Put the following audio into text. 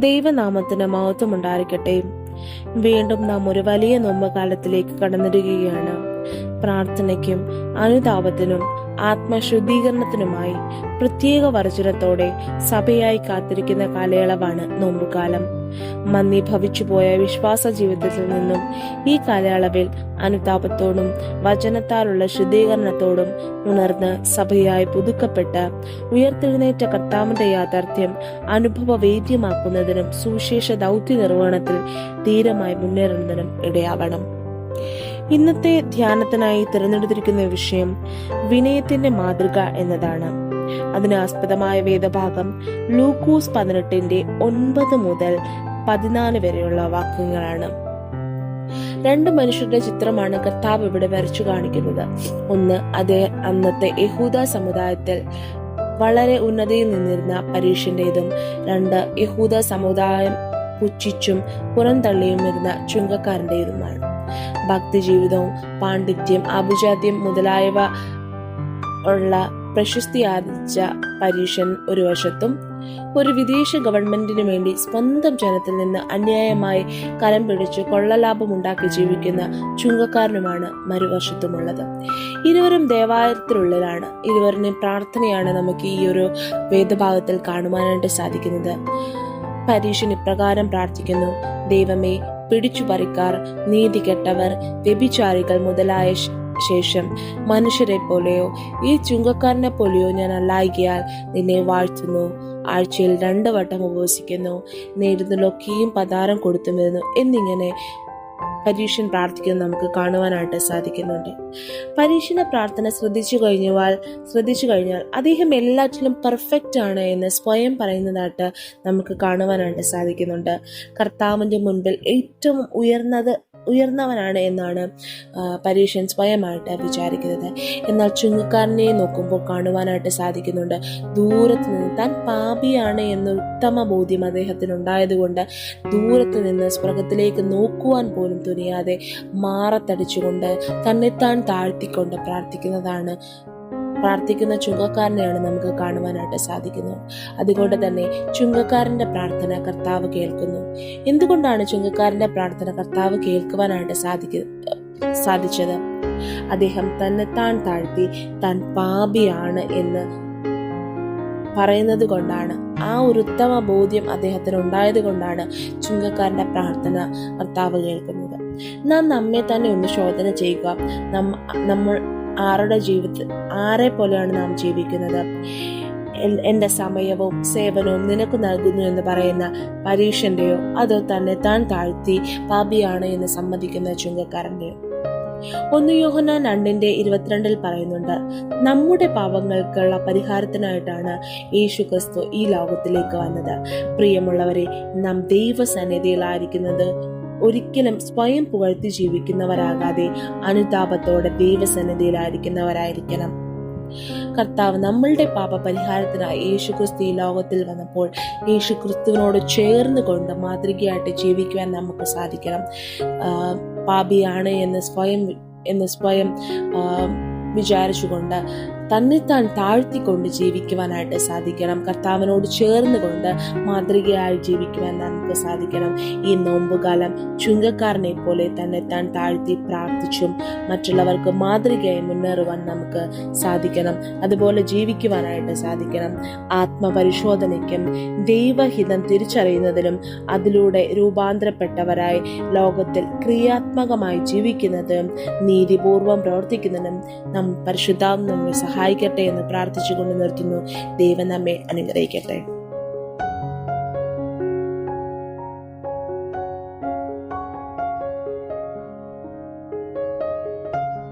ദൈവനാമത്തിന് മഹത്വം ഉണ്ടായിരിക്കട്ടെ. വീണ്ടും നാം ഒരു വലിയ നോമ്പുകാലത്തിലേക്ക് കടന്നിടുകയാണ്. പ്രാർത്ഥനയ്ക്കും അനുതാപത്തിനും ആത്മശുദ്ധീകരണത്തിനുമായി പ്രത്യേക വർജനത്തോടെ സഭയായി കാത്തിരിക്കുന്ന കാലയളവാണ് നോമ്പുകാലം. മന്ദീഭവിച്ചുപോയ വിശ്വാസ ജീവിതത്തിൽ നിന്നും ഈ കാലയളവിൽ അനുതാപത്തോടും വചനത്താലുള്ള ശുദ്ധീകരണത്തോടും ഉണർന്ന് സഭയായി പുതുക്കപ്പെട്ട് ഉയർത്തെഴുന്നേറ്റ കർത്താവിന്റെ യാഥാർത്ഥ്യം അനുഭവവേദ്യമാക്കുന്നതിനും സുവിശേഷ ദൗത്യ നിർവഹണത്തിൽ ധീരമായി മുന്നേറുന്നതിനും ഇടയാവണം. ഇന്നത്തെ ധ്യാനത്തിനായി തിരഞ്ഞെടുത്തിരിക്കുന്ന വിഷയം വിനയത്തിന്റെ മാതൃക എന്നതാണ്. അതിന് ആസ്പദമായ വേദഭാഗം ലൂക്കോസ് 18:9 മുതൽ 14 വരെയുള്ള വാക്യങ്ങളാണ്. രണ്ട് മനുഷ്യരുടെ ചിത്രമാണ് കർത്താവ് ഇവിടെ വരച്ചു കാണിക്കുന്നത്. ഒന്ന്, അന്നത്തെ യഹൂദ സമുദായത്തിൽ വളരെ ഉന്നതിയിൽ നിന്നിരുന്ന പരീക്ഷന്റേതും. രണ്ട്, യഹൂദ സമുദായം പുച്ഛിച്ചും പുറന്തള്ളിയും ഇരുന്ന ചുങ്കക്കാരന്റേതുമാണ്. ഭക്തി ജീവിതവും പാണ്ഡിത്യം, അഭിജാത്യം മുതലായവ ഉള്ള പ്രശസ്തി ആർജിച്ച പരീക്ഷൻ ഒരു വശത്തും, ഒരു വിദേശ ഗവൺമെന്റിനു വേണ്ടി സ്വന്തം ജനത്തിൽ നിന്ന് അന്യായമായി കരം പിടിച്ച് കൊള്ളലാഭമുണ്ടാക്കി ജീവിക്കുന്ന ചുങ്കക്കാരനുമാണ് മറുവശത്തുമുള്ളത്. ഇരുവരും ദേവാലയത്തിലുള്ളവരാണ്. ഇരുവരുടെയും പ്രാർത്ഥനയാണ് നമുക്ക് ഈ ഒരു വേദഭാഗത്തിൽ കാണുവാനായിട്ട് സാധിക്കുന്നത്. പരീക്ഷൻ ഇപ്രകാരം പ്രാർത്ഥിക്കുന്നു: ദൈവമേ, പിടിച്ചുപറിക്കാർ, നീതി കെട്ടവർ, വ്യഭിചാരികൾ മുതലായ ശേഷം മനുഷ്യരെ പോലെയോ ഈ ചുങ്കക്കാരനെ പോലെയോ ഞാൻ അല്ലായികയാൽ നിന്നെ വാഴ്ത്തുന്നു. ആഴ്ചയിൽ 2 വട്ടം ഉപവസിക്കുന്നു, നേടുന്നതിലൊക്കെയും പതാരം കൊടുത്തുമിരുന്നു എന്നിങ്ങനെ പരീക്ഷൻ പ്രാർത്ഥിക്കുന്നത് നമുക്ക് കാണുവാനായിട്ട് സാധിക്കുന്നുണ്ട്. പരീക്ഷണ പ്രാർത്ഥന ശ്രദ്ധിച്ചു കഴിഞ്ഞാൽ അദ്ദേഹം എല്ലാറ്റിലും പെർഫെക്റ്റ് ആണ് എന്ന് സ്വയം പറയുന്നതായിട്ട് നമുക്ക് കാണുവാനായിട്ട് സാധിക്കുന്നുണ്ട്. കർത്താവിന്റെ മുൻപിൽ ഏറ്റവും ഉയർന്നവനാണ് എന്നാണ് പരീക്ഷൻ സ്വയമായിട്ട് വിചാരിക്കുന്നത്. എന്നാൽ ചുങ്കക്കാരനെ നോക്കുമ്പോൾ കാണുവാനായിട്ട് സാധിക്കുന്നുണ്ട്, ദൂരത്ത് നിന്ന് താൻ പാപിയാണ് എന്ന ഉത്തമ ബോധ്യം അദ്ദേഹത്തിനുണ്ടായതുകൊണ്ട് ദൂരത്ത് നിന്ന് സ്വർഗത്തിലേക്ക് നോക്കുവാൻ പോലും തുനിയാതെ മാറത്തടിച്ചുകൊണ്ട് തന്നെത്താൻ താഴ്ത്തിക്കൊണ്ട് പ്രാർത്ഥിക്കുന്ന ചുങ്കക്കാരനെയാണ് നമുക്ക് കാണുവാനായിട്ട് സാധിക്കുന്നത്. അതുകൊണ്ട് തന്നെ ചുങ്കക്കാരന്റെ പ്രാർത്ഥന കർത്താവ് കേൾക്കുന്നു. എന്തുകൊണ്ടാണ് ചുങ്കക്കാരന്റെ പ്രാർത്ഥന കർത്താവ് കേൾക്കുവാനായിട്ട് സാധിച്ചത്? അദ്ദേഹം തന്നെത്താൻ താഴ്ത്തി താൻ പാപിയാണ് എന്ന് പറയുന്നത് കൊണ്ടാണ്. ആ ഒരു ഉത്തമ ബോധ്യം അദ്ദേഹത്തിന് ഉണ്ടായത് കൊണ്ടാണ് ചുങ്കക്കാരന്റെ പ്രാർത്ഥന കർത്താവ് കേൾക്കുന്നത്. നാം നമ്മെ തന്നെ ഒന്ന് ശോധന ചെയ്യുക. നമ്മൾ ആരെ പോലെയാണ് നാം ജീവിക്കുന്നത്? എന്റെ സമയവും സേവനവും നിനക്ക് നൽകുന്നു എന്ന് പറയുന്ന പരീക്ഷന്റെയോ, അതോ തന്നെ താൻ താഴ്ത്തി പാപിയാണ് എന്ന് സമ്മതിക്കുന്ന ചുങ്കക്കാരന്റെയോ? 1 യോഹന്നാൻ 2:22 പറയുന്നുണ്ട്, നമ്മുടെ പാപങ്ങൾക്കുള്ള പരിഹാരത്തിനായിട്ടാണ് യേശു ക്രിസ്തു ഈ ലോകത്തിലേക്ക് വന്നത്. പ്രിയമുള്ളവരെ, നാം ദൈവസന്നിധിയിലായിരിക്കുന്നത് ഒരിക്കലും സ്വയം പുകഴ്ത്തി ജീവിക്കുന്നവരാകാതെ അനുതാപത്തോടെ ദൈവസന്നിധിയിലായിരിക്കുന്നവരായിരിക്കണം. കർത്താവ് നമ്മളുടെ പാപ പരിഹാരത്തിനായി യേശു ക്രിസ്തു ഈ ലോകത്തിൽ വന്നപ്പോൾ യേശു ക്രിസ്തുവിനോട് ചേർന്ന് കൊണ്ട് മാതൃകയായിട്ട് ജീവിക്കുവാൻ നമുക്ക് സാധിക്കണം. പാപിയാണ് എന്ന് സ്വയം വിചാരിച്ചുകൊണ്ട് തന്നെത്താൻ താഴ്ത്തിക്കൊണ്ട് ജീവിക്കുവാനായിട്ട് സാധിക്കണം. കർത്താവിനോട് ചേർന്ന് കൊണ്ട് മാതൃകയായി ജീവിക്കുവാൻ നമുക്ക് സാധിക്കണം. ഈ നോമ്പുകാലം ചുങ്കക്കാരനെ പോലെ തന്നെത്താൻ താഴ്ത്തി പ്രാർത്ഥിച്ചും മറ്റുള്ളവർക്ക് മാതൃകയായി മുന്നേറുവാൻ നമുക്ക് സാധിക്കണം. അതുപോലെ ജീവിക്കുവാനായിട്ട് സാധിക്കണം. ആത്മപരിശോധനയ്ക്കും ദൈവഹിതം തിരിച്ചറിയുന്നതിനും അതിലൂടെ രൂപാന്തരപ്പെട്ടവരായി ലോകത്തിൽ ക്രിയാത്മകമായി ജീവിക്കുന്നത്, നീതിപൂർവം പ്രവർത്തിക്കുന്നതിനും നാം പരിശുദ്ധാത്മാവ് നമ്മെ സഹായിക്കട്ടെ എന്ന് പ്രാർത്ഥിച്ചുകൊണ്ട് നിർത്തുന്നു. ദൈവം നമ്മെ അനുഗ്രഹിക്കട്ടെ.